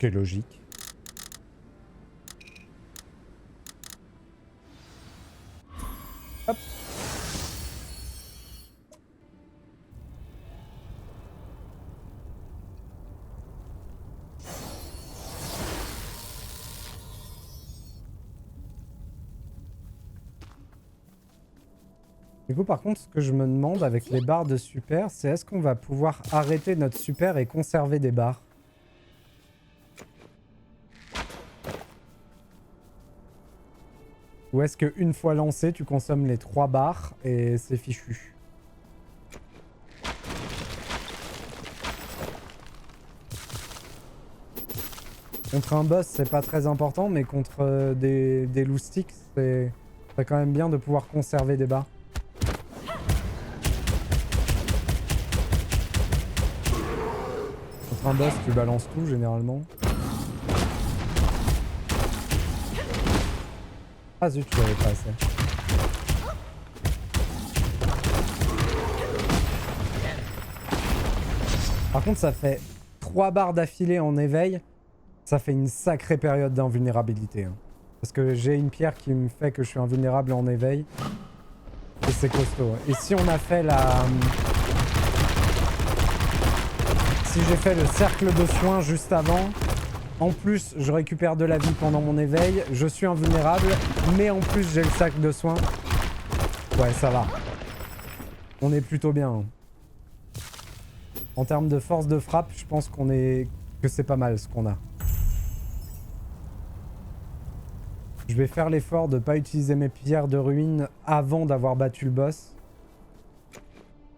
qui est logique. Hop. Du coup, par contre, ce que je me demande avec les barres de super, c'est est-ce qu'on va pouvoir arrêter notre super et conserver des barres? Ou est-ce qu'une fois lancé, tu consommes les 3 barres et c'est fichu? Contre un boss, c'est pas très important, mais contre des loustiques, c'est quand même bien de pouvoir conserver des barres. Contre un boss, tu balances tout généralement. Ah zut, tu l'avais pas assez. Par contre, ça fait 3 barres d'affilée en éveil. Ça fait une sacrée période d'invulnérabilité. Hein. Parce que j'ai une pierre qui me fait que je suis invulnérable en éveil. Et c'est costaud. Et si on a fait la... Si j'ai fait le cercle de soins juste avant, en plus je récupère de la vie pendant mon éveil, je suis invulnérable, mais en plus j'ai le sac de soins. Ouais, ça va. On est plutôt bien. Hein. En termes de force de frappe, je pense qu'on est... que c'est pas mal ce qu'on a. Je vais faire l'effort de pas utiliser mes pierres de ruine avant d'avoir battu le boss.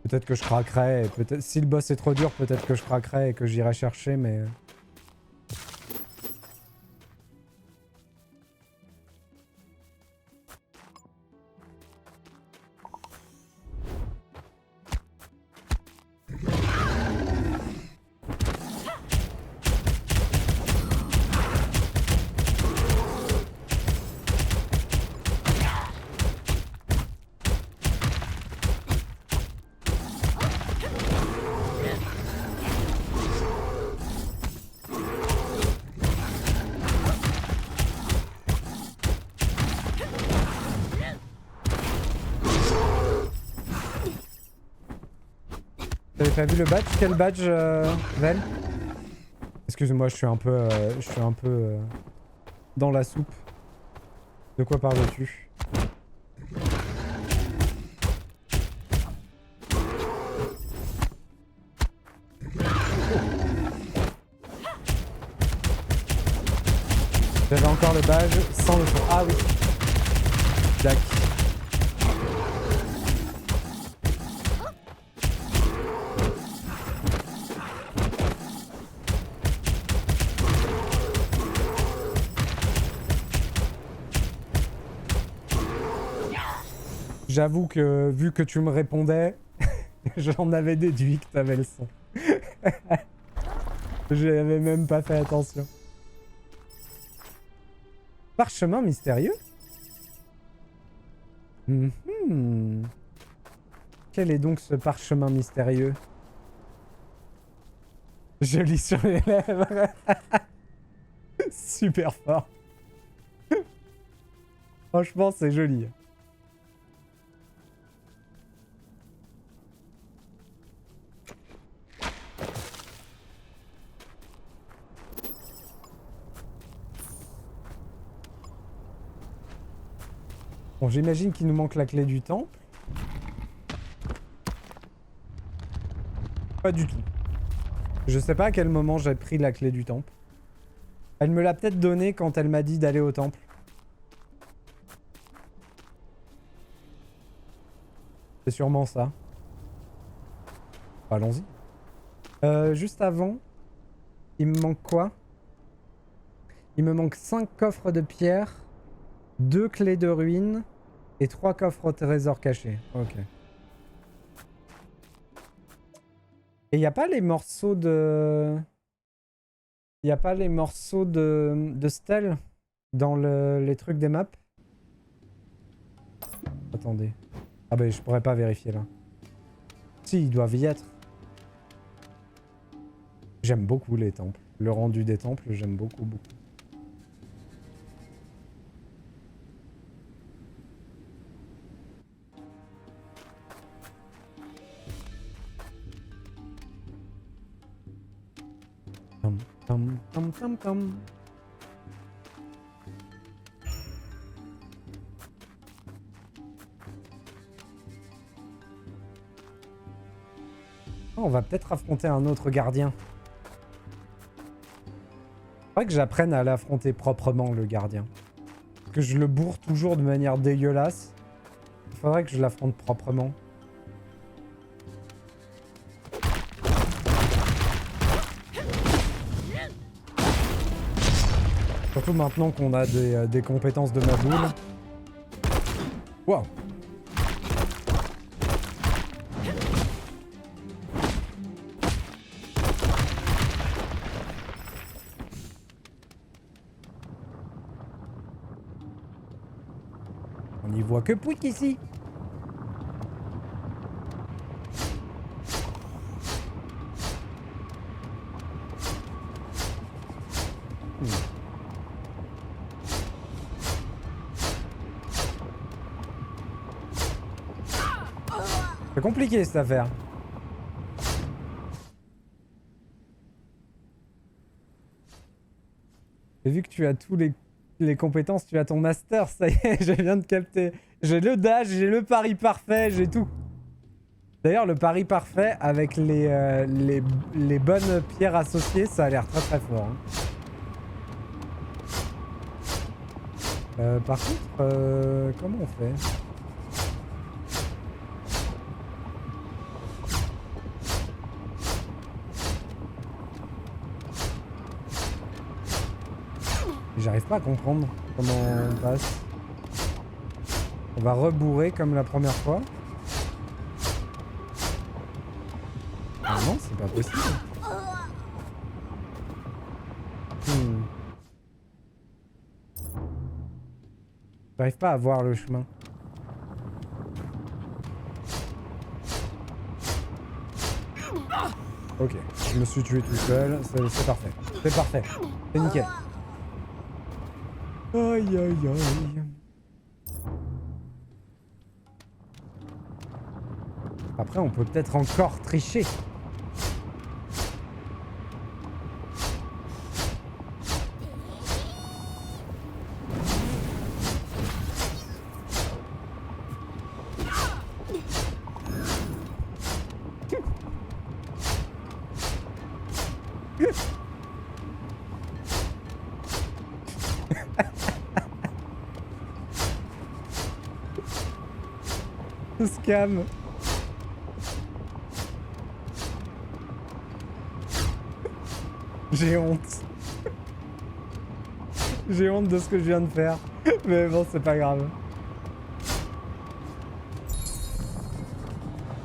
Peut-être que je craquerai, peut-être si le boss est trop dur, peut-être que je craquerai et que j'irai chercher, mais... T'avais pas vu le badge? Quel badge, Vel? Excuse-moi, je suis un peu... dans la soupe. De quoi parles-tu? J'avais encore le badge sans le tour. Ah oui. D'accord. J'avoue que, vu que tu me répondais, j'en avais déduit que t'avais le son. J'avais même pas fait attention. Parchemin mystérieux? Quel est donc ce parchemin mystérieux? Je lis sur les lèvres. Super fort. Franchement, c'est joli. Bon, j'imagine qu'il nous manque la clé du temple. Pas du tout. Je sais pas à quel moment j'ai pris la clé du temple. Elle me l'a peut-être donnée quand elle m'a dit d'aller au temple. C'est sûrement ça. Allons-y. Juste avant, il me manque quoi? Il me manque 5 coffres de pierre, 2 clés de ruine et 3 coffres au trésor cachés. Ok. Et y a pas les morceaux de... Y a pas les morceaux de stèles dans les trucs des maps? Attendez. Ah bah je pourrais pas vérifier là. Si, ils doivent y être. J'aime beaucoup les temples. Le rendu des temples, j'aime beaucoup, beaucoup. Tam, tam, tam, tam, tam. Oh, on va peut-être affronter un autre gardien. Faudrait que j'apprenne à l'affronter proprement, le gardien. Parce que je le bourre toujours de manière dégueulasse. Il faudrait que je l'affronte proprement. Surtout maintenant qu'on a des compétences de ma boule. Wow. On n'y voit que Pouic ici. C'est compliqué cette affaire. Et vu que tu as tous les compétences, tu as ton master, ça y est, je viens de capter. J'ai le dash, j'ai le pari parfait, j'ai tout. D'ailleurs, le pari parfait avec les bonnes pierres associées, ça a l'air très très fort. Hein. Par contre, comment on fait? J'arrive pas à comprendre comment on passe. On va rebourrer comme la première fois. Ah non, c'est pas possible. J'arrive pas à voir le chemin. Ok, je me suis tué tout seul, c'est parfait. C'est parfait, c'est nickel. Aïe aïe aïe. Après, on peut peut-être encore tricher. Scam. J'ai honte. J'ai honte de ce que je viens de faire. Mais bon, c'est pas grave.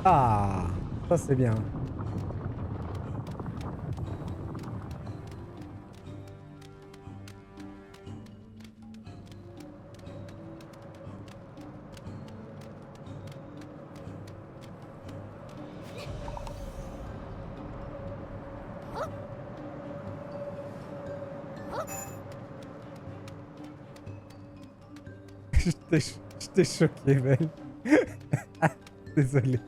Ah, ça c'est bien. Je t'ai choqué, Belle. Désolé.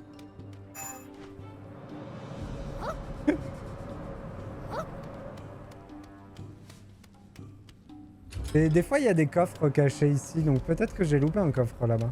Et des fois, il y a des coffres cachés ici, donc peut-être que j'ai loupé un coffre là-bas.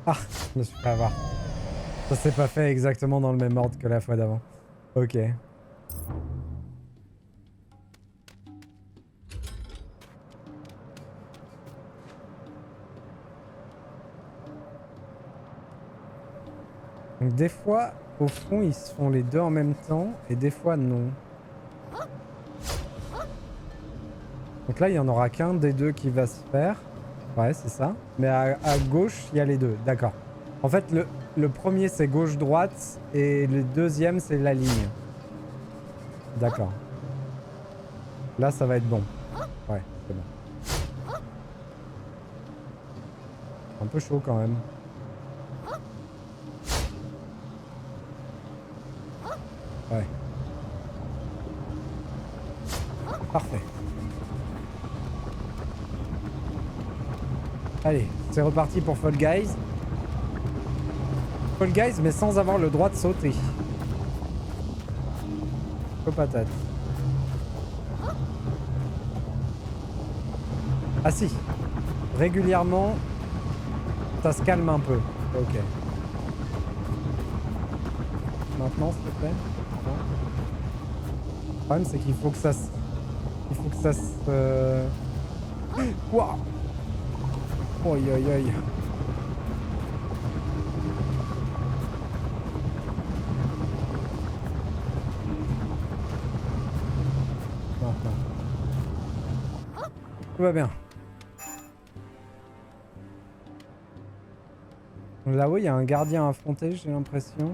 Ah, je me suis fait avoir. Ça s'est pas fait exactement dans le même ordre que la fois d'avant. Ok. Donc des fois, au fond, ils se font les deux en même temps, et des fois, non. Donc là, il n'y en aura qu'un des deux qui va se faire. Ouais, c'est ça. Mais à gauche, il y a les deux. D'accord. En fait, le premier, c'est gauche-droite, et le deuxième, c'est la ligne. D'accord. Là, ça va être bon. Ouais, c'est bon. Un peu chaud quand même. Ouais. Parfait. Allez, c'est reparti pour Fall Guys. Fall Guys, mais sans avoir le droit de sauter. Aux patates. Ah si. Régulièrement, ça se calme un peu. Ok. Maintenant, s'il te plaît. Non. Le problème, c'est qu'il faut que ça se... Il faut que ça se... Waouh. Oi, oi, oi. Maintenant. Tout va bien. Là-haut, il y a un gardien à affronter, j'ai l'impression.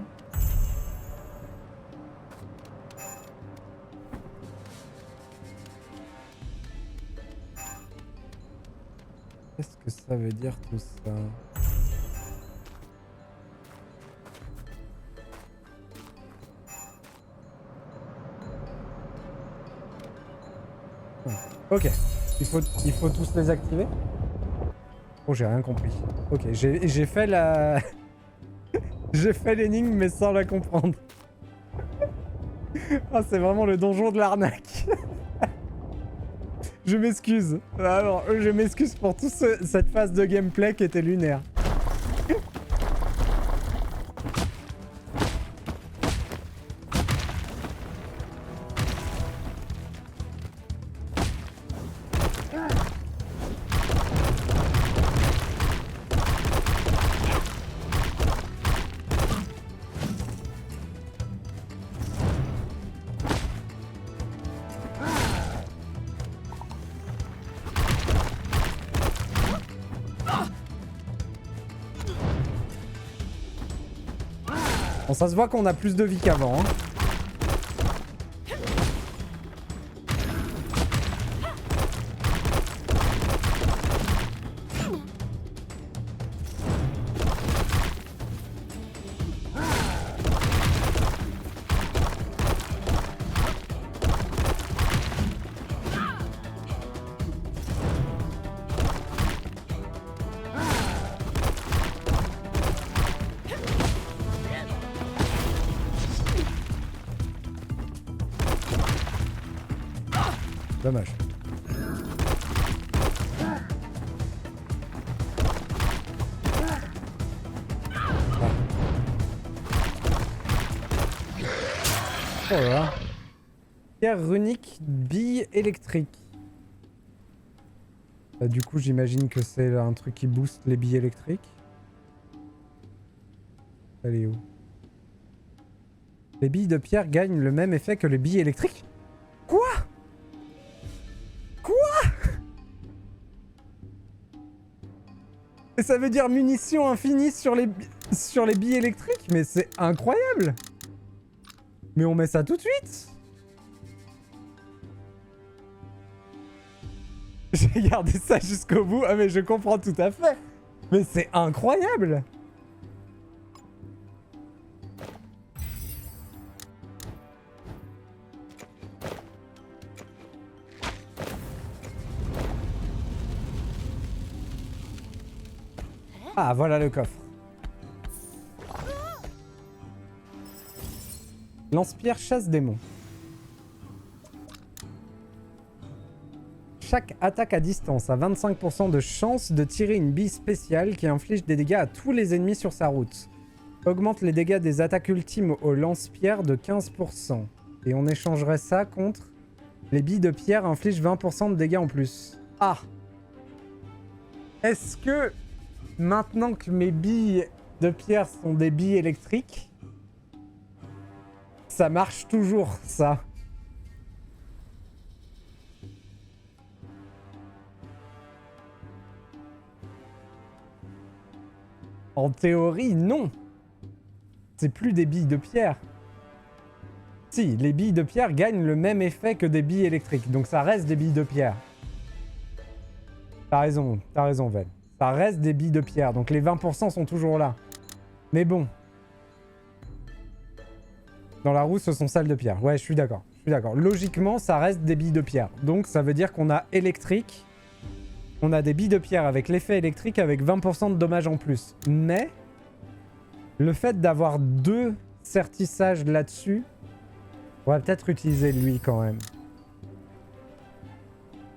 Qu'est-ce que ça veut dire tout ça? Ok. Il faut tous les activer? Oh, j'ai rien compris. Ok, j'ai fait la... j'ai fait l'énigme mais sans la comprendre. Ah, c'est vraiment le donjon de l'arnaque. Je m'excuse. Alors, je m'excuse pour toute cette phase de gameplay qui était lunaire. Bon, ça se voit qu'on a plus de vie qu'avant, hein. Dommage. Oh là là. Pierre runique, bille électrique. Du coup, j'imagine que c'est un truc qui booste les billes électriques. Elle est où? Les billes de pierre gagnent le même effet que les billes électriques? Quoi? Et ça veut dire munitions infinies sur les billes électriques? Mais c'est incroyable! Mais on met ça tout de suite! J'ai gardé ça jusqu'au bout. Ah mais je comprends tout à fait. Mais c'est incroyable! Ah, voilà le coffre. Lance-pierre chasse-démon. Chaque attaque à distance a 25% de chance de tirer une bille spéciale qui inflige des dégâts à tous les ennemis sur sa route. Augmente les dégâts des attaques ultimes au lance-pierre de 15%. Et on échangerait ça contre... Les billes de pierre infligent 20% de dégâts en plus. Ah! Est-ce que... Maintenant que mes billes de pierre sont des billes électriques, ça marche toujours, ça. En théorie, non. C'est plus des billes de pierre. Si, les billes de pierre gagnent le même effet que des billes électriques. Donc ça reste des billes de pierre. T'as raison, Vel. Ça reste des billes de pierre. Donc les 20% sont toujours là. Mais bon. Dans la roue, ce sont celles de pierre. Ouais, je suis d'accord. Logiquement, ça reste des billes de pierre. Donc ça veut dire qu'on a électrique. On a des billes de pierre avec l'effet électrique avec 20% de dommages en plus. Mais le fait d'avoir 2 certissages là-dessus, on va peut-être utiliser lui quand même.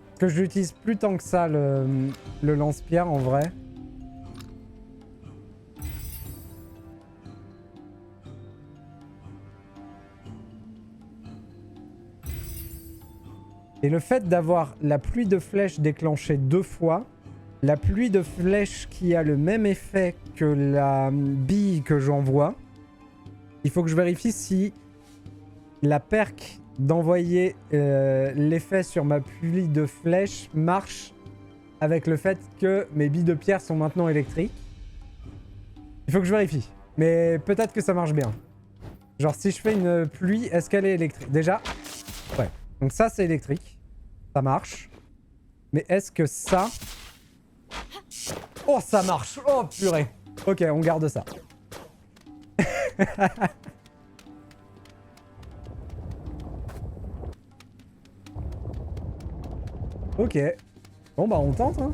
Parce que je l'utilise plus tant que ça, le lance-pierre en vrai. Et le fait d'avoir la pluie de flèches déclenchée 2 fois, la pluie de flèches qui a le même effet que la bille que j'envoie, il faut que je vérifie si la perk d'envoyer l'effet sur ma pluie de flèches marche avec le fait que mes billes de pierre sont maintenant électriques. Il faut que je vérifie. Mais peut-être que ça marche bien. Genre si je fais une pluie, est-ce qu'elle est électrique? Déjà, ouais. Donc ça c'est électrique. Ça marche. Mais est-ce que ça... Oh ça marche. Oh purée. Ok, on garde ça. Ok. Bon bah on tente hein.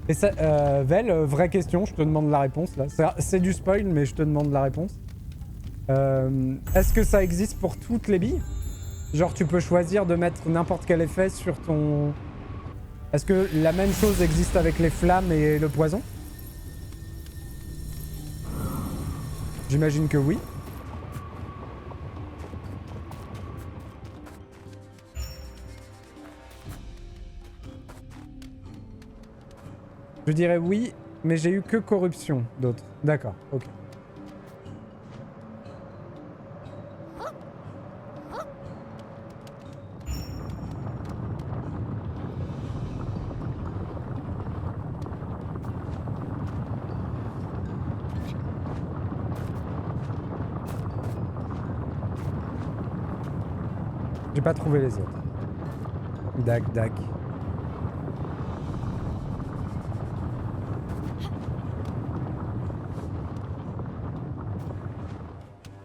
Et ça, Vel, vraie question, je te demande la réponse là. C'est du spoil mais je te demande la réponse. Est-ce que ça existe pour toutes les billes? Genre tu peux choisir de mettre n'importe quel effet sur ton... Est-ce que la même chose existe avec les flammes et le poison? J'imagine que oui. Je dirais oui, mais j'ai eu que corruption d'autres. D'accord, ok. J'ai pas trouvé les autres. Dac.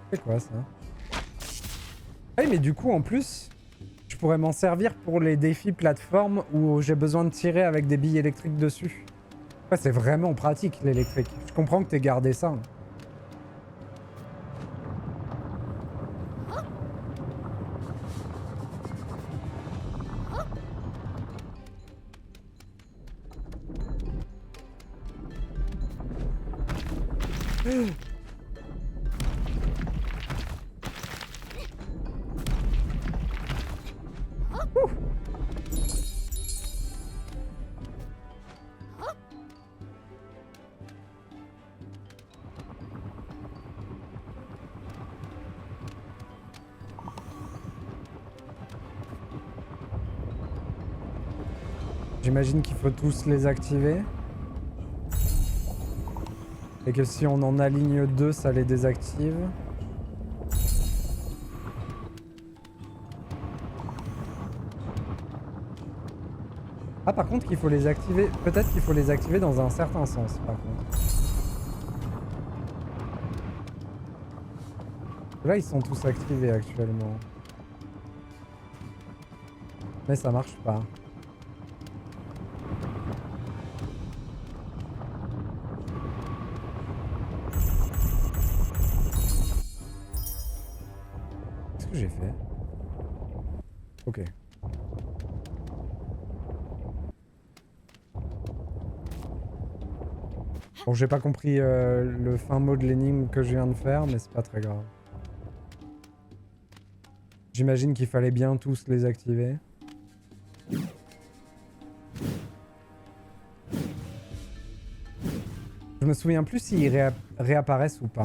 C'est quoi ça? Ah oui, mais du coup, en plus, je pourrais m'en servir pour les défis plateforme où j'ai besoin de tirer avec des billes électriques dessus. Ouais, c'est vraiment pratique, l'électrique. Je comprends que t'aies gardé ça. Hein. J'imagine qu'il faut tous les activer. Et que si on en aligne 2, ça les désactive. Ah par contre qu'il faut les activer... Peut-être qu'il faut les activer dans un certain sens par contre. Là ils sont tous activés actuellement. Mais ça marche pas. Qu'est-ce que j'ai fait? Ok. Bon, j'ai pas compris le fin mot de l'énigme que je viens de faire, mais c'est pas très grave. J'imagine qu'il fallait bien tous les activer. me souviens plus s'ils réapparaissent ou pas.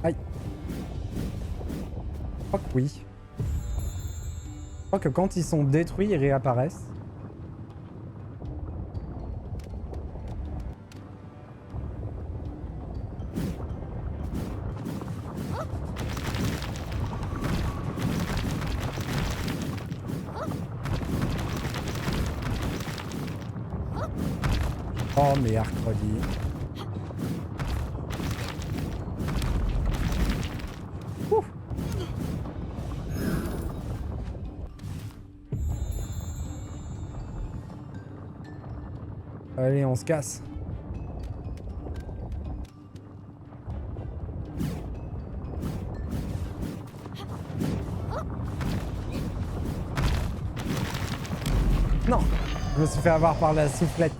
Aïe. Je crois que oui. Je crois que quand ils sont détruits, ils réapparaissent. Oh mercredi. Ouh. Allez, on se casse. Non, je me suis fait avoir par la soufflette.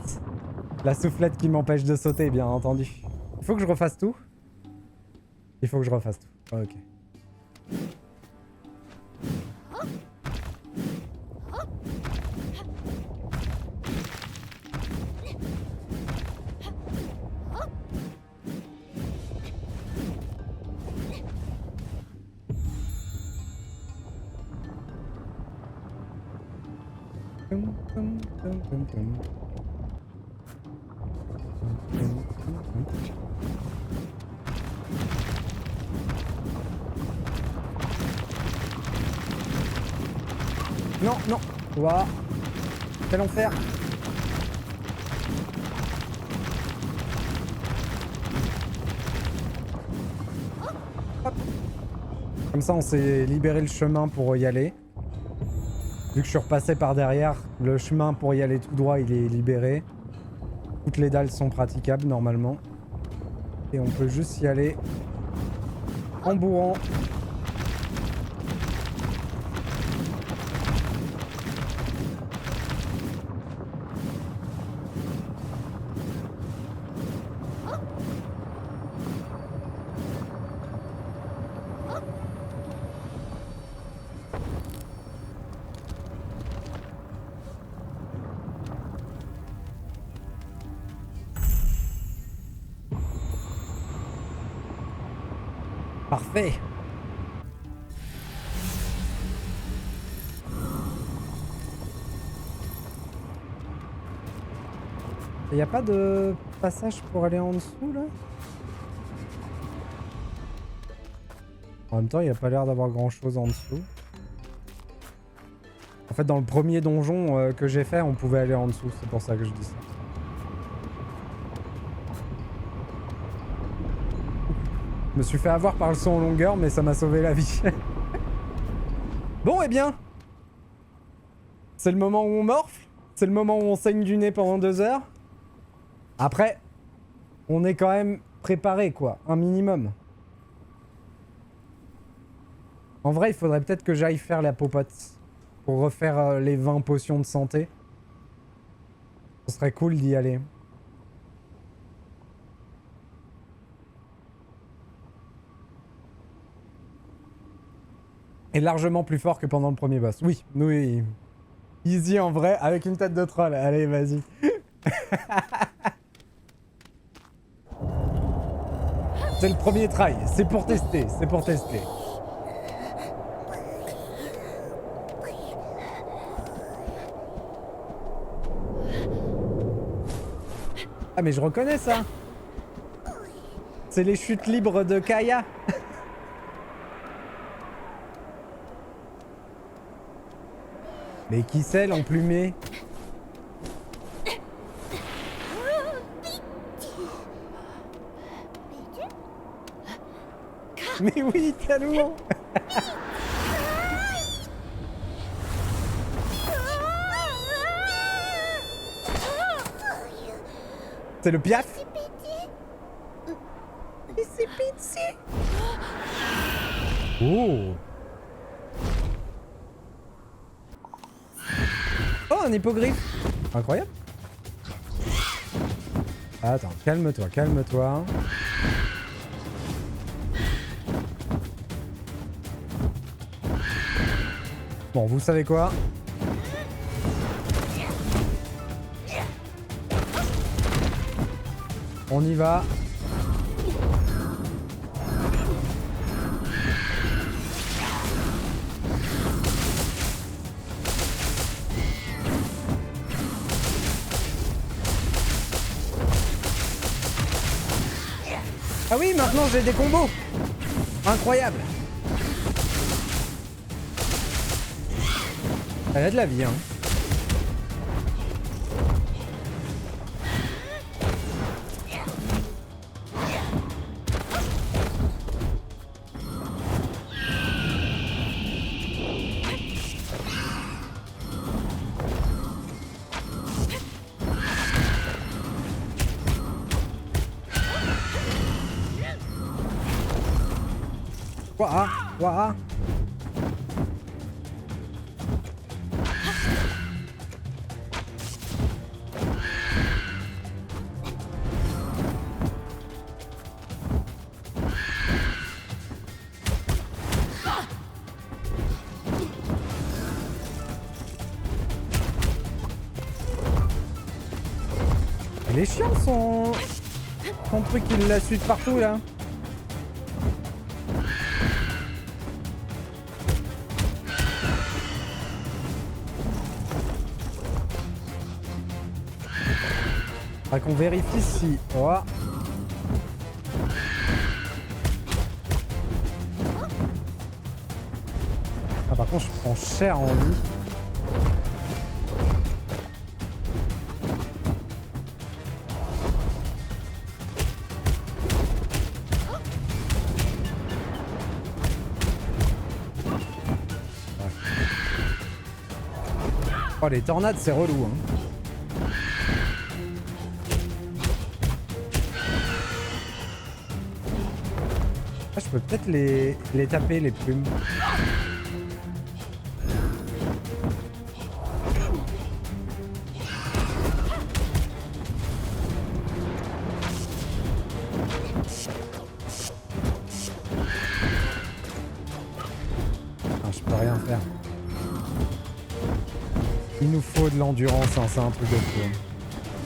La soufflette qui m'empêche de sauter, bien entendu. Il faut que je refasse tout. Il faut que je refasse tout. Ok. Non, non. Ouah. Quel enfer. Hop. Comme ça, on s'est libéré le chemin pour y aller. Vu que je suis repassé par derrière, le chemin pour y aller tout droit, il est libéré. Toutes les dalles sont praticables normalement. Et on peut juste y aller en bourrant. Parfait. Il n'y a pas de passage pour aller en dessous là? En même temps, il n'y a pas l'air d'avoir grand chose en dessous. En fait, dans le premier donjon que j'ai fait, on pouvait aller en dessous. C'est pour ça que je dis ça. Je me suis fait avoir par le son en longueur, mais ça m'a sauvé la vie. Bon, eh bien. C'est le moment où on morfle. C'est le moment où on saigne du nez pendant 2 heures. Après, on est quand même préparé, quoi. Un minimum. En vrai, il faudrait peut-être que j'aille faire la popote. Pour refaire les 20 potions de santé. Ce serait cool d'y aller. Et largement plus fort que pendant le premier boss. Oui, oui. Easy en vrai, avec une tête de troll. Allez, vas-y. C'est le premier try. C'est pour tester. C'est pour tester. Ah, mais je reconnais ça. C'est les chutes libres de Kaya. Mais qui c'est l'emplumé? Mais oui, tellement. C'est le piaf. Oh. Oh, un hippogriffe. Incroyable. Attends, calme-toi, calme-toi. Bon, vous savez quoi? On y va. Ah oui, maintenant j'ai des combos. Incroyable. Elle a de la vie, hein. Ouah, ouah. Il est chiant son truc, il la suit de partout là. Faudra qu'on vérifie si... Oh. Ah par contre je prends cher en vie. Oh les tornades c'est relou hein. Ah, je peux peut-être les taper les plumes. Ah, je peux rien faire. Il nous faut de l'endurance, hein, c'est un truc de fou.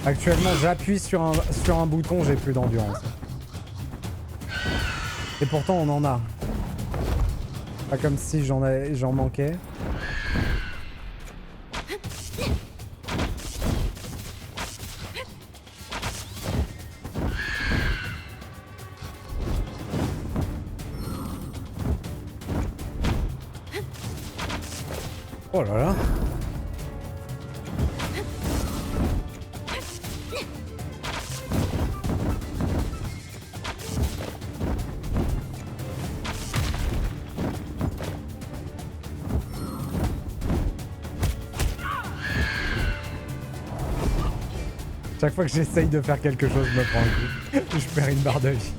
Actuellement, j'appuie sur un bouton, j'ai plus d'endurance. Et pourtant, on en a. Pas comme si j'en manquais. Oh là là. Chaque fois que j'essaye de faire quelque chose, je me prends un coup. Je perds une barre de vie.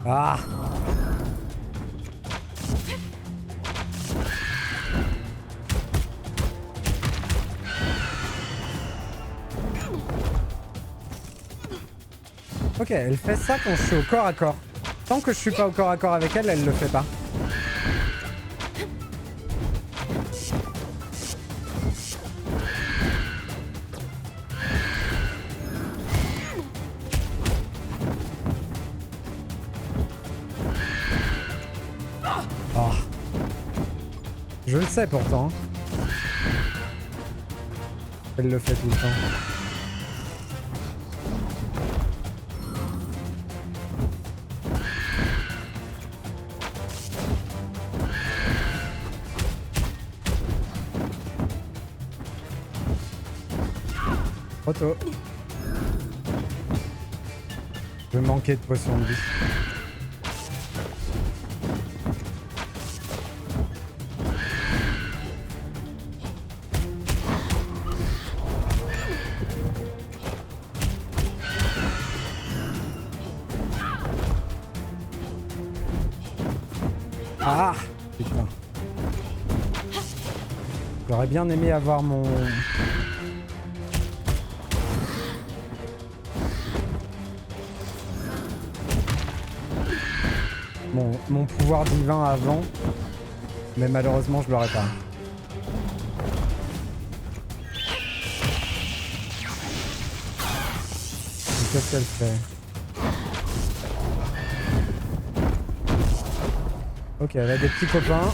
Ah! Ok, elle fait ça quand je suis au corps à corps. Tant que je suis pas au corps à corps avec elle, elle le fait pas. Oh. Je le sais pourtant. Elle le fait tout le temps. Auto. Je manquais de potions de vie. Ah putain. J'aurais bien aimé avoir mon... Mon pouvoir divin avant. Mais malheureusement, je l'aurais pas. Qu'est-ce qu'elle fait? Ok, elle a des petits copains.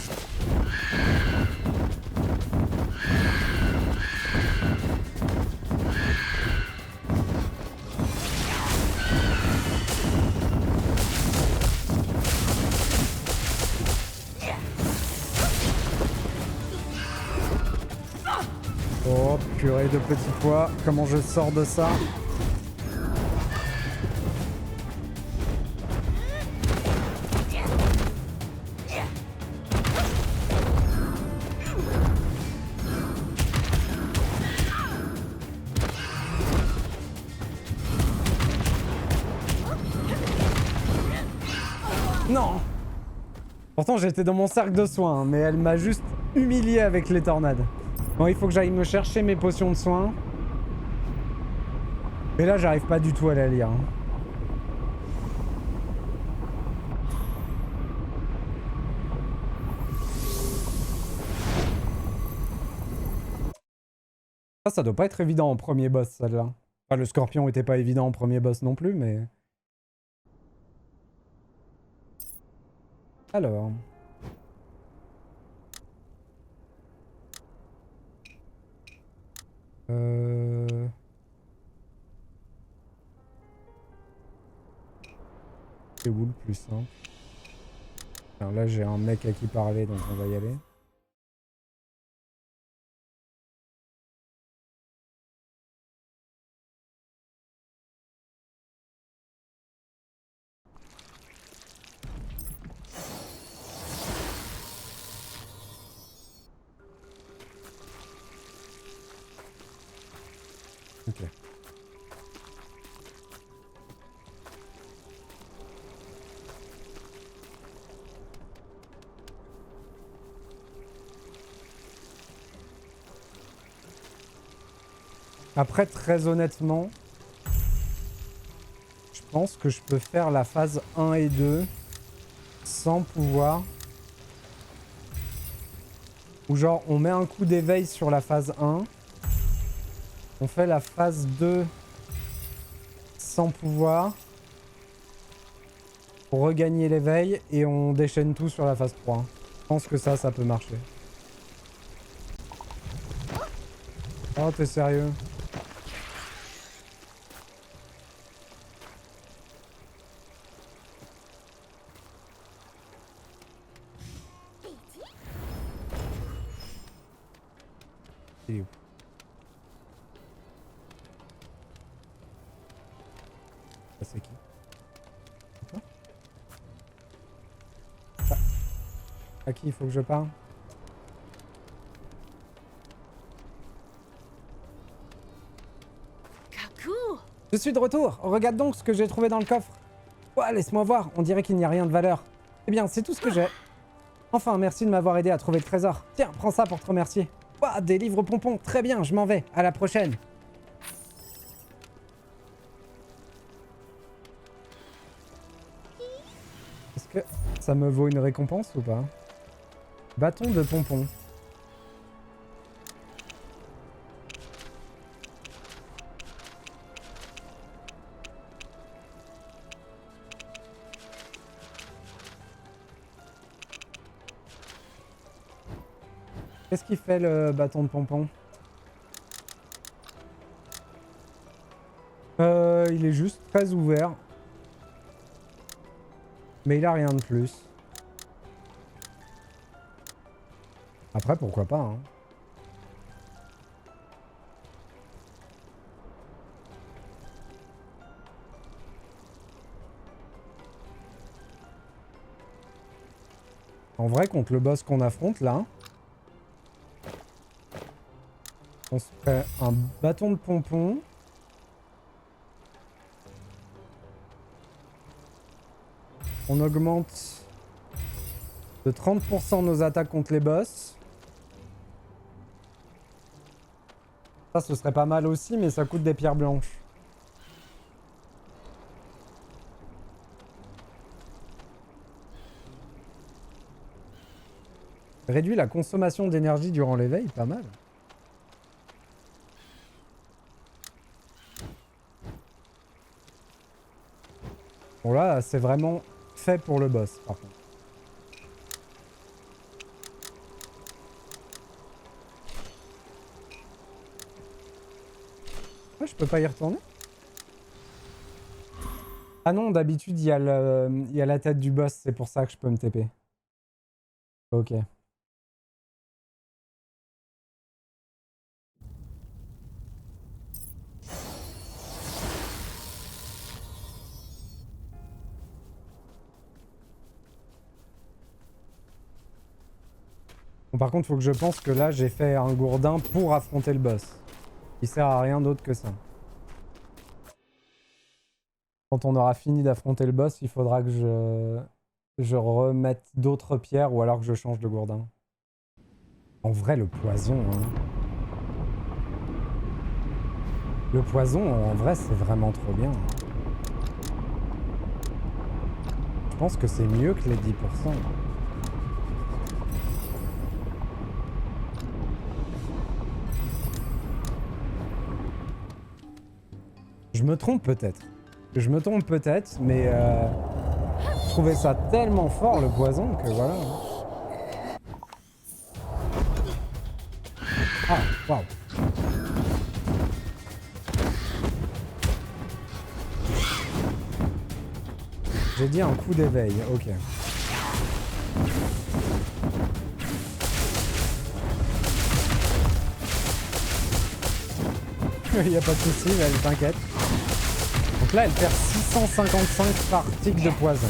Oh, purée de petits pois. Comment je sors de ça? Non! Pourtant j'étais dans mon cercle de soins, mais elle m'a juste humilié avec les tornades. Bon, il faut que j'aille me chercher mes potions de soins. Mais là j'arrive pas du tout à la lire. Hein. Ça doit pas être évident en premier boss, celle-là. Enfin, le scorpion était pas évident en premier boss non plus, mais... Alors... C'est où le plus simple? Alors là j'ai un mec à qui parler, donc on va y aller. Ok. Après, très honnêtement, je pense que je peux faire la phase 1 et 2 sans pouvoir. Ou genre, on met un coup d'éveil sur la phase 1. On fait la phase 2 sans pouvoir. Pour regagner l'éveil et on déchaîne tout sur la phase 3. Je pense que ça peut marcher. Oh, t'es sérieux? Il est où? Ça c'est qui? Ah. À qui il faut que je parle? Je suis de retour. Regarde donc ce que j'ai trouvé dans le coffre. Ouais, laisse-moi voir. On dirait qu'il n'y a rien de valeur. Eh bien, c'est tout ce que j'ai. Enfin, merci de m'avoir aidé à trouver le trésor. Tiens, prends ça pour te remercier. Ouah, des livres pompons. Très bien, je m'en vais. À la prochaine. Est-ce que ça me vaut une récompense ou pas? Bâton de pompon. Qu'est-ce qu'il fait le bâton de pompon? Il est juste très ouvert. Mais il a rien de plus. Après, pourquoi pas, hein. En vrai, contre le boss qu'on affronte, là... On se fait un bâton de pompon. On augmente De 30% nos attaques contre les boss. Ça, ce serait pas mal aussi, mais ça coûte des pierres blanches. Réduit la consommation d'énergie durant l'éveil, pas mal. Bon là, c'est vraiment fait pour le boss, par contre. Ouais, je peux pas y retourner? Ah non, d'habitude, il y a la tête du boss, c'est pour ça que je peux me TP. Ok. Bon, par contre, faut que je pense que là, j'ai fait un gourdin pour affronter le boss. Il sert à rien d'autre que ça. Quand on aura fini d'affronter le boss, il faudra que je remette d'autres pierres ou alors que je change de gourdin. En vrai, le poison, hein. Le poison, en vrai, c'est vraiment trop bien. Je pense que c'est mieux que les 10%. Je me trompe peut-être. Je me trompe peut-être, mais je trouvais ça tellement fort le poison que voilà. Ah, waouh. J'ai dit un coup d'éveil, ok. Il n'y a pas de souci, elle t'inquiète. Donc là, elle perd 655 par tic de poison.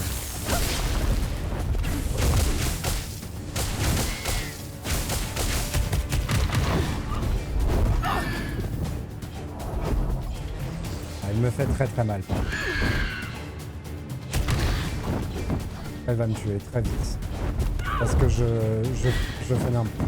Elle me fait très très mal. Elle va me tuer très vite. Parce que je fais n'importe quoi.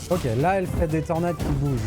Ok, là elle fait des tornades qui bougent.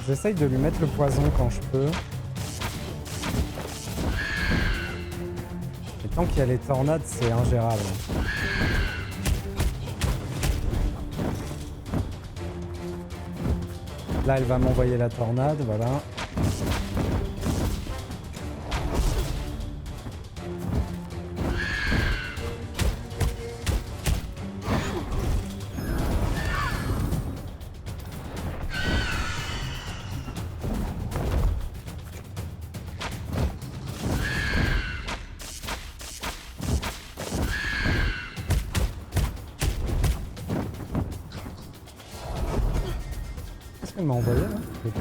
J'essaye de lui mettre le poison quand je peux. Et tant qu'il y a les tornades, c'est ingérable. Là, elle va m'envoyer la tornade, voilà. Qu'est-ce qu'elle m'a envoyé là? Je sais pas.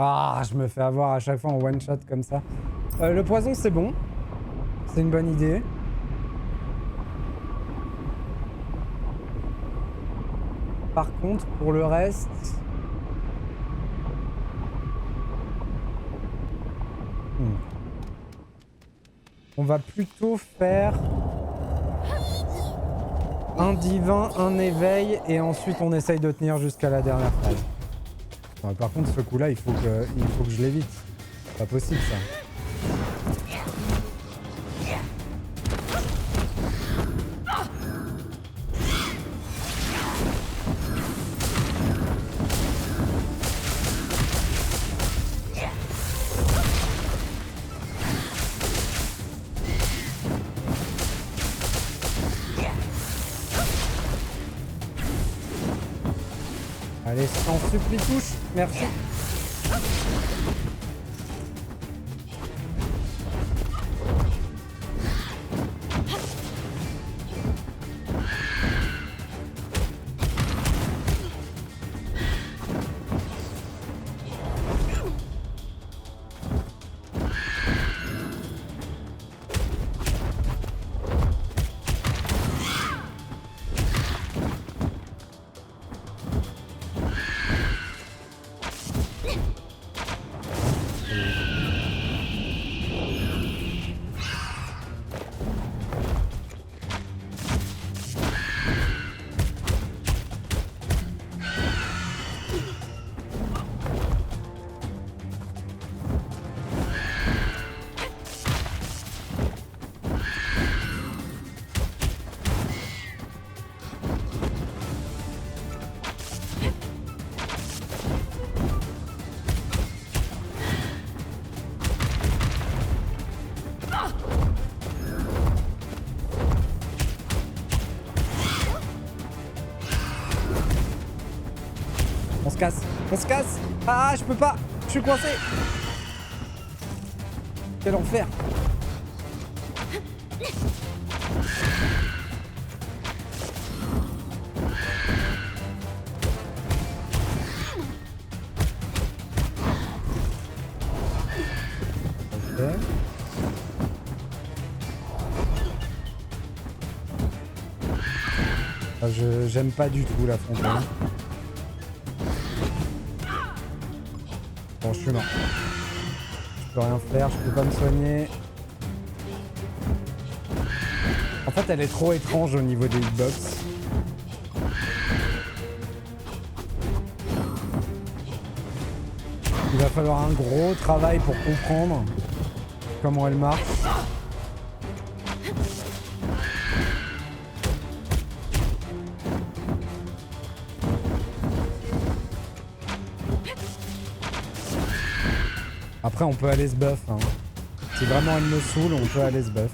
Ah, je me fais avoir à chaque fois en one shot comme ça. Le poison, c'est bon. C'est une bonne idée. Par contre, pour le reste... On va plutôt faire... un divin, un éveil, et ensuite on essaye de tenir jusqu'à la dernière phase. Non, par contre, ce coup-là, il faut que je l'évite. C'est pas possible, ça. Allez, s'en supplie, touche. Merci. On se casse. Ah, je peux pas. Je suis coincé. Quel enfer. Ok. Ah, j'aime pas du tout la fontaine. Bon, je suis mort. Je peux rien faire, je peux pas me soigner. En fait, elle est trop étrange au niveau des hitbox. Il va falloir un gros travail pour comprendre comment elle marche. Après, on peut aller se buff. Hein. Si vraiment elle me saoule, on peut aller se buff.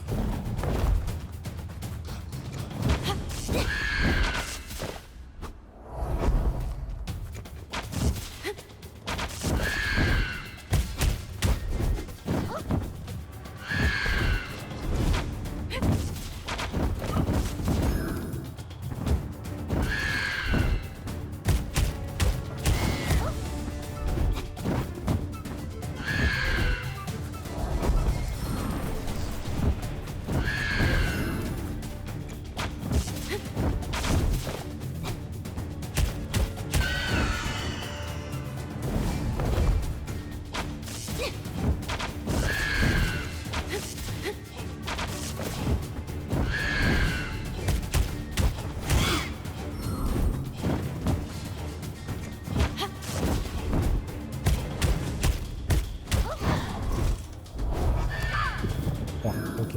Ok.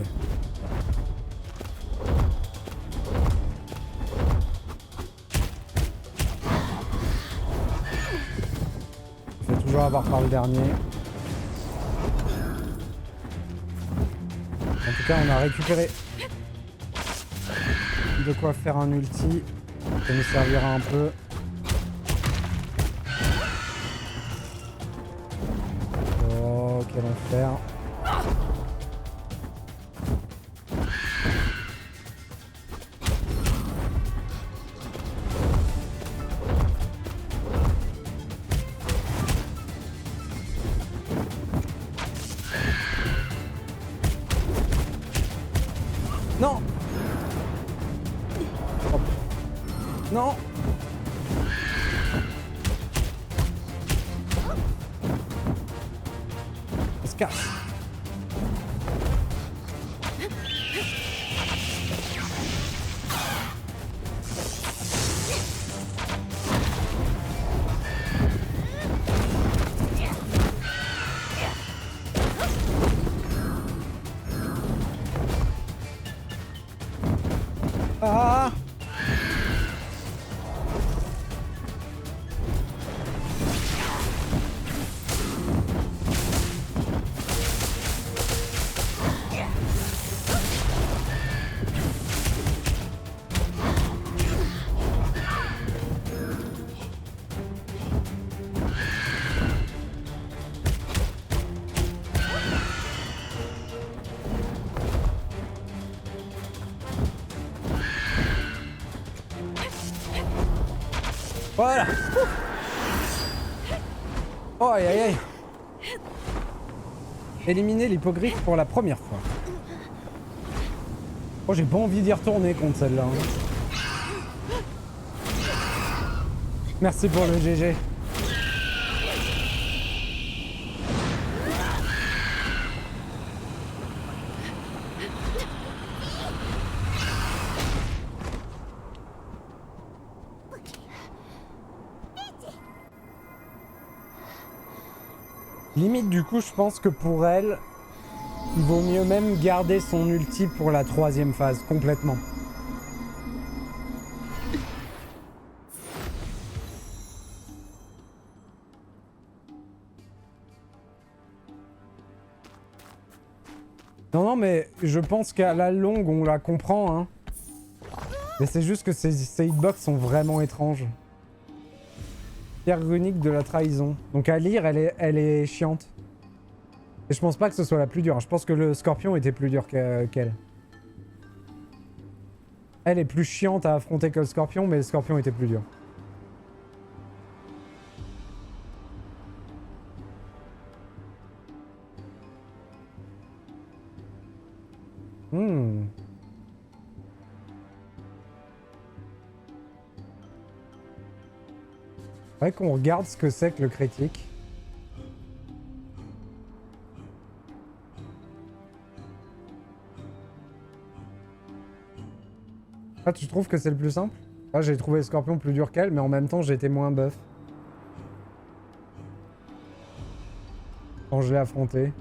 Je vais toujours avoir par le dernier. En tout cas, on a récupéré de quoi faire un ulti. Ça nous servira un peu. Oh, quel enfer. Non. Oh. Non. On se casse. Ah! Voilà. Oh aïe aïe aïe. Éliminer l'hippogriffe pour la première fois. Oh j'ai pas envie d'y retourner contre celle-là. Hein. Merci pour le GG. Limite du coup je pense que pour elle, il vaut mieux même garder son ulti pour la 3e phase, complètement. Non mais je pense qu'à la longue on la comprend hein. Mais c'est juste que ces hitbox sont vraiment étranges. Pierre runique de la trahison. Donc à lire elle est chiante. Et je pense pas que ce soit la plus dure. Je pense que le scorpion était plus dur qu'elle. Elle est plus chiante à affronter que le scorpion, mais le scorpion était plus dur. Faudrait qu'on regarde ce que c'est que le critique. Ah, tu trouves que c'est le plus simple? Ah, j'ai trouvé le scorpion plus dur qu'elle, mais en même temps, j'ai été moins buff. Quand je l'ai affronté.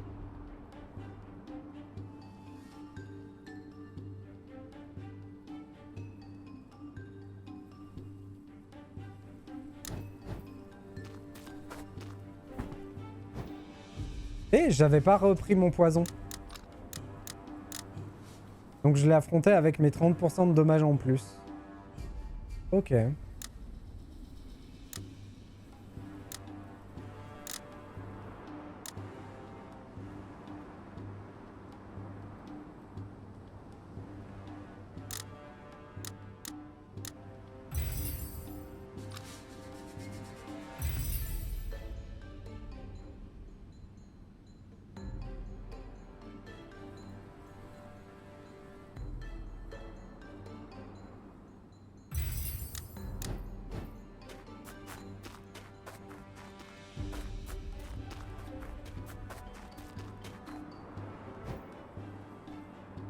Et j'avais pas repris mon poison. Donc je l'ai affronté avec mes 30% de dommages en plus. Ok.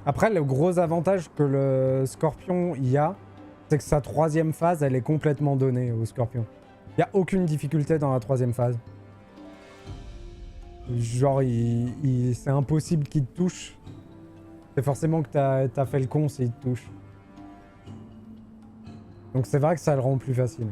Après, le gros avantage que le scorpion y a, c'est que sa 3e phase, elle est complètement donnée au scorpion. Il n'y a aucune difficulté dans la 3e phase. Genre, c'est impossible qu'il te touche. C'est forcément que t'as fait le con s'il te touche. Donc c'est vrai que ça le rend plus facile.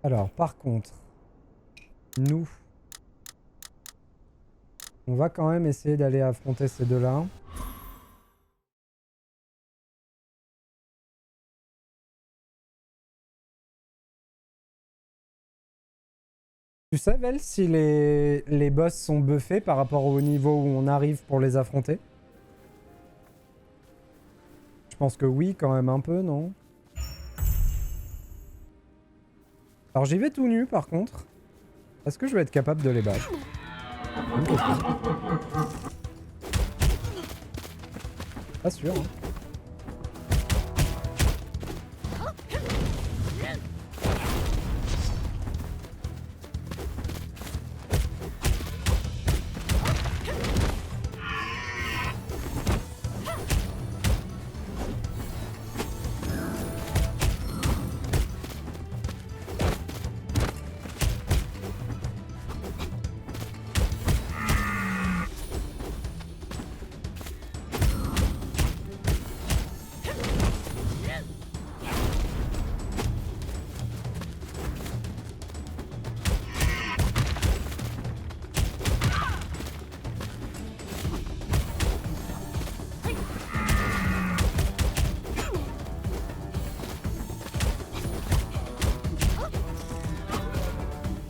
Alors, par contre, nous, on va quand même essayer d'aller affronter ces deux-là. Tu sais, Vel, si les boss sont buffés par rapport au niveau où on arrive pour les affronter? Je pense que oui, quand même un peu, non? Alors j'y vais tout nu, par contre. Est-ce que je vais être capable de les battre? Bonne question. Pas sûr, hein.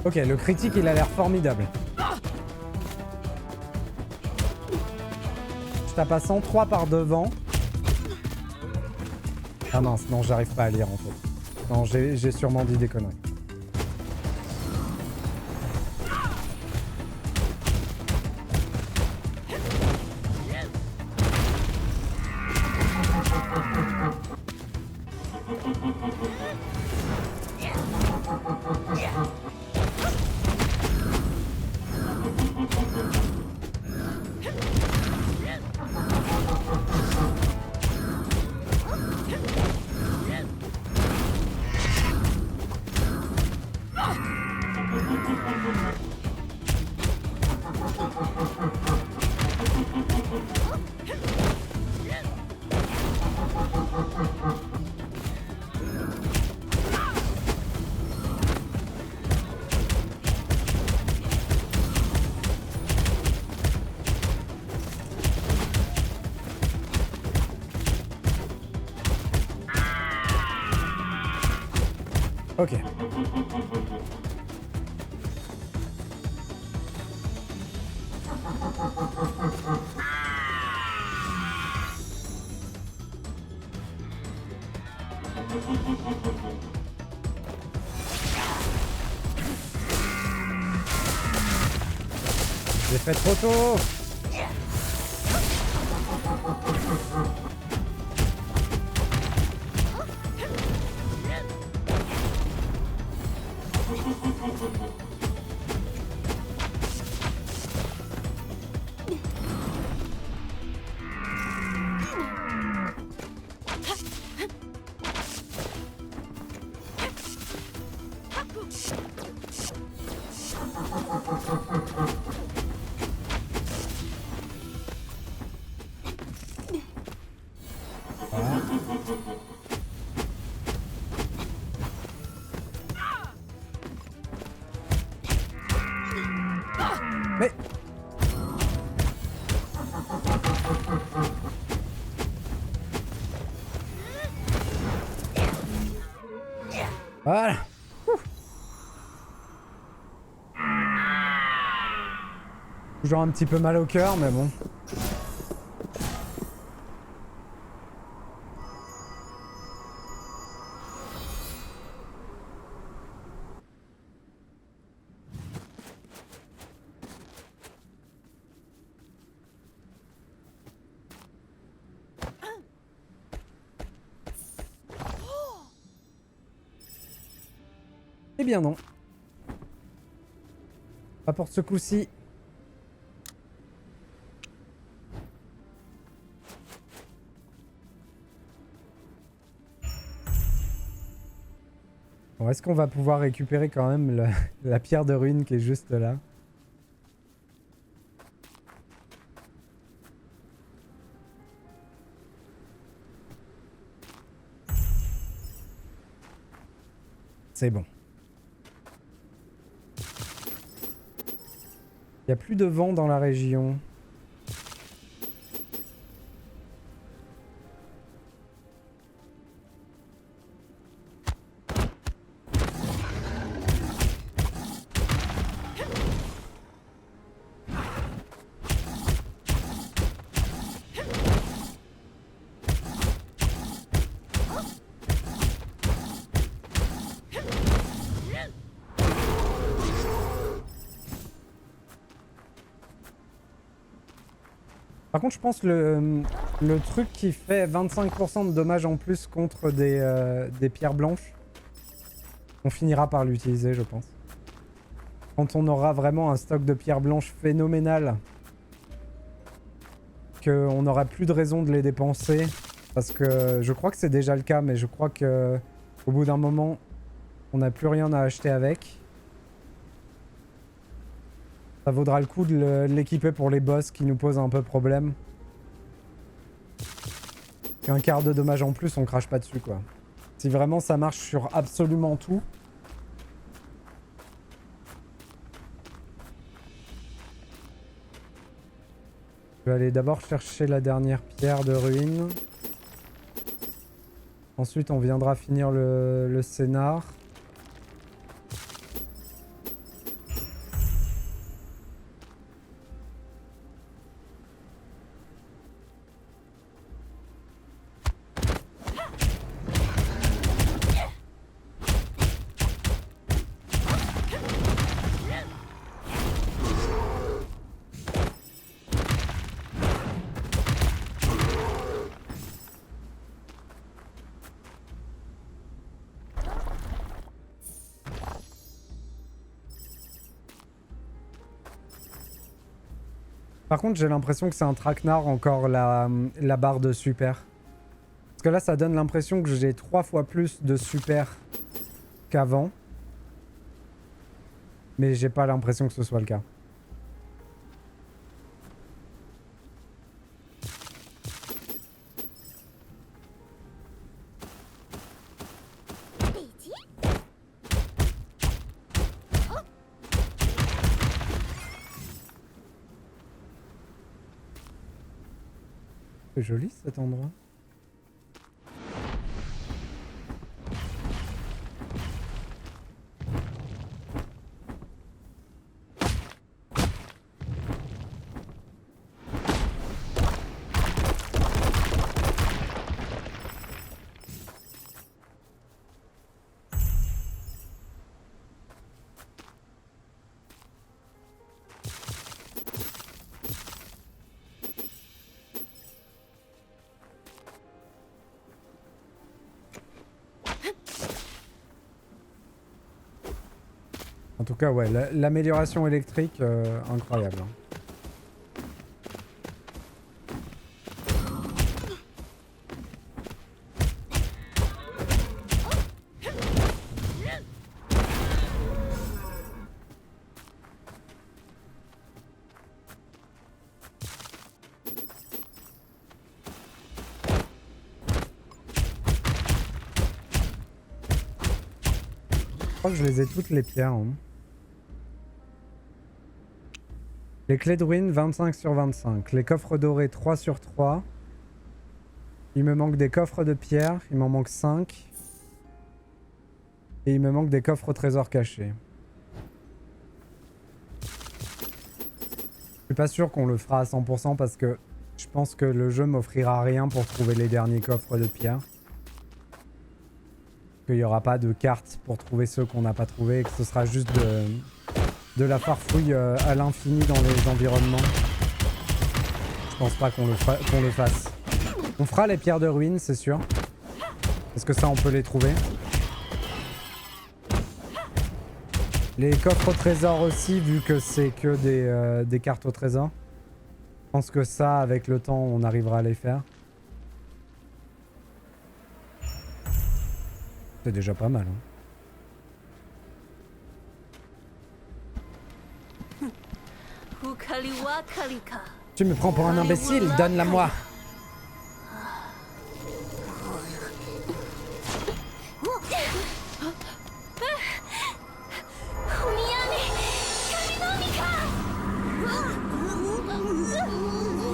Ok, le critique il a l'air formidable. Je tape à 103 par devant. Ah mince, non, j'arrive pas à lire en fait. Non, j'ai sûrement dit des conneries. Ok. J'ai fait trop tôt. Mais... Voilà. Toujours un petit peu mal au cœur, mais bon. Eh bien non. Pas pour ce coup-ci. Bon, est-ce qu'on va pouvoir récupérer quand même la pierre de rune qui est juste là? C'est bon. Il n'y a plus de vent dans la région. Par contre, je pense le truc qui fait 25% de dommages en plus contre des pierres blanches, on finira par l'utiliser, je pense. Quand on aura vraiment un stock de pierres blanches phénoménal, qu'on n'aura plus de raison de les dépenser, parce que je crois que c'est déjà le cas, mais je crois que au bout d'un moment, on n'a plus rien à acheter avec. Ça vaudra le coup de l'équiper pour les boss qui nous posent un peu problème. Un quart de dommage en plus, on crache pas dessus quoi. Si vraiment ça marche sur absolument tout. Je vais aller d'abord chercher la dernière pierre de ruine. Ensuite on viendra finir le scénar. Par contre, j'ai l'impression que c'est un traquenard encore la barre de super. Parce que là, ça donne l'impression que j'ai 3 fois plus de super qu'avant. Mais j'ai pas l'impression que ce soit le cas. C'est joli cet endroit. En tout cas, ouais, l'amélioration électrique, incroyable. Je crois que je les ai toutes les pierres. Hein. Les clés de ruine 25 sur 25. Les coffres dorés 3 sur 3. Il me manque des coffres de pierre. Il m'en manque 5. Et il me manque des coffres au trésor cachés. Je suis pas sûr qu'on le fera à 100% parce que je pense que le jeu m'offrira rien pour trouver les derniers coffres de pierre. Qu'il n'y aura pas de carte pour trouver ceux qu'on n'a pas trouvés et que ce sera juste de la farfouille à l'infini dans les environnements. Je pense pas qu'on le fasse. On fera les pierres de ruine, c'est sûr. Parce que ça, on peut les trouver. Les coffres au trésor aussi, vu que c'est que des cartes au trésor. Je pense que ça, avec le temps, on arrivera à les faire. C'est déjà pas mal. Hein. Tu me prends pour un imbécile, donne-la-moi.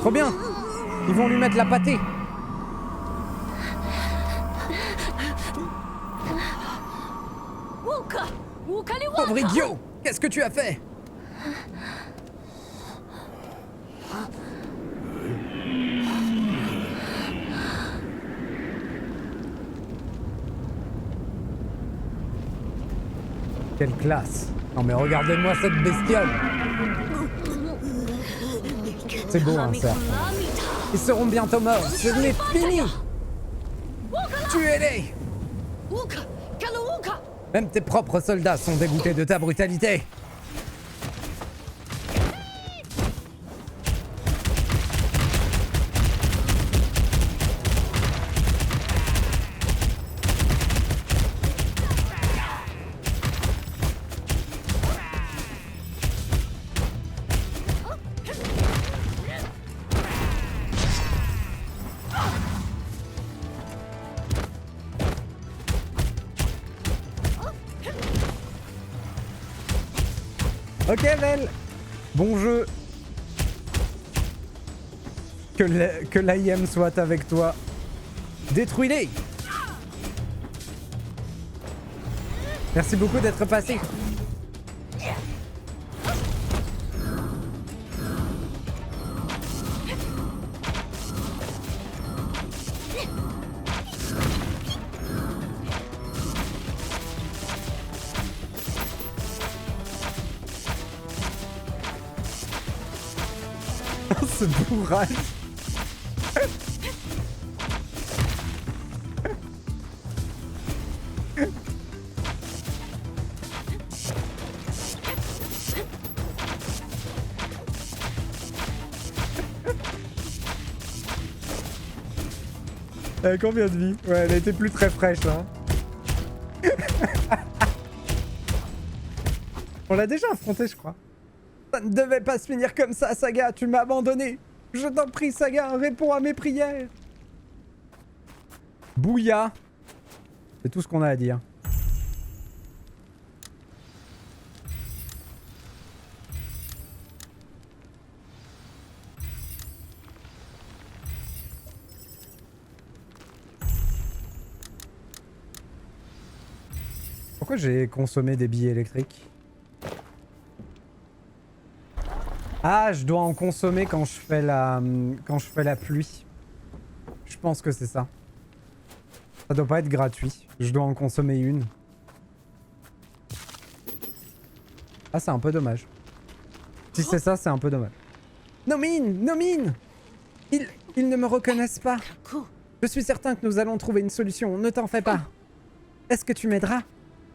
Trop bien. Ils vont lui mettre la pâtée. Pauvre idiot! Qu'est-ce que tu as fait? Quelle classe! Non mais regardez-moi cette bestiole! C'est beau un cerf. Ils seront bientôt morts. Ce n'est fini. Tuez-les. Même tes propres soldats sont dégoûtés de ta brutalité. Ok Vel, bon jeu. Que l'AIM soit avec toi. Détruis-les. Merci beaucoup d'être passé. Ce bourrage. Combien de vie? Ouais, elle était plus très fraîche là. On l'a déjà affronté, je crois. Ça ne devait pas se finir comme ça, Saga. Tu m'as abandonné. Je t'en prie, Saga, réponds à mes prières. Bouya. C'est tout ce qu'on a à dire. Pourquoi j'ai consommé des billets électriques? Ah, je dois en consommer quand je fais la pluie. Je pense que c'est ça. Ça doit pas être gratuit. Je dois en consommer une. Ah, c'est un peu dommage. Si c'est ça, c'est un peu dommage. Nomine! Nomine! Ils ne me reconnaissent pas. Je suis certain que nous allons trouver une solution. Ne t'en fais pas. Est-ce que tu m'aideras?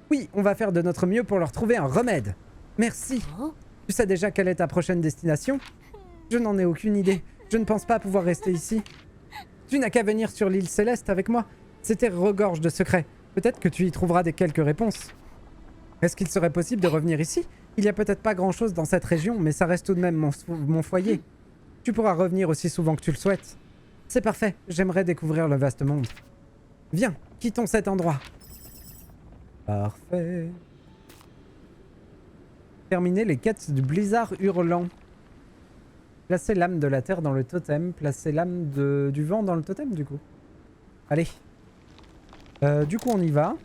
Oui, on va faire de notre mieux pour leur trouver un remède. Merci. Tu sais déjà quelle est ta prochaine destination? Je n'en ai aucune idée. Je ne pense pas pouvoir rester ici. Tu n'as qu'à venir sur l'île Céleste avec moi. Cette terre regorge de secrets. Peut-être que tu y trouveras quelques réponses. Est-ce qu'il serait possible de revenir ici? Il n'y a peut-être pas grand-chose dans cette région, mais ça reste tout de même mon foyer. Tu pourras revenir aussi souvent que tu le souhaites. C'est parfait. J'aimerais découvrir le vaste monde. Viens, quittons cet endroit. Parfait. Terminer les quêtes du blizzard hurlant. Placer l'âme de la terre dans le totem. Placer l'âme du vent dans le totem, du coup. Allez. Du coup, on y va.